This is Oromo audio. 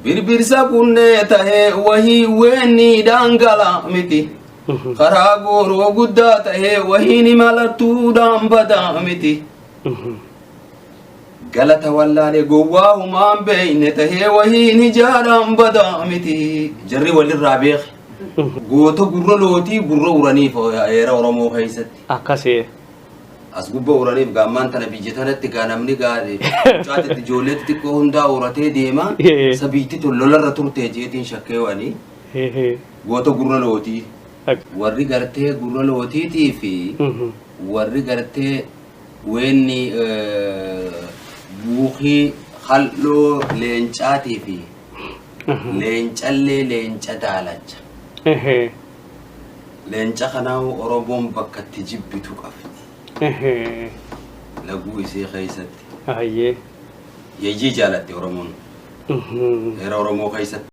birbirsa kunne tahe wahi weni dangala miti Karagoro gudda tahe wahini malatu dambada miti galata wallale gowwa human bayne tahe wahini jaram bada miti jarri walir rabiq goto gurro loti gurro urani fo era oromo khaysat akase asgubba urani gamman tana bijetanatti ganamni gaade chaati joletti ko hunda urate dema sabiti to lolarra turte jetin shakkewani goto gurro loti warri garte gurro lotiti fi warri garte wenni buuxi khallo leencaati fi leencalle leenca daalacha leenca kanaaw oromon bakkatti jibbitu qabdi lagu isii khaysatti ayye yeji jalatti oromon era oromo khaysatti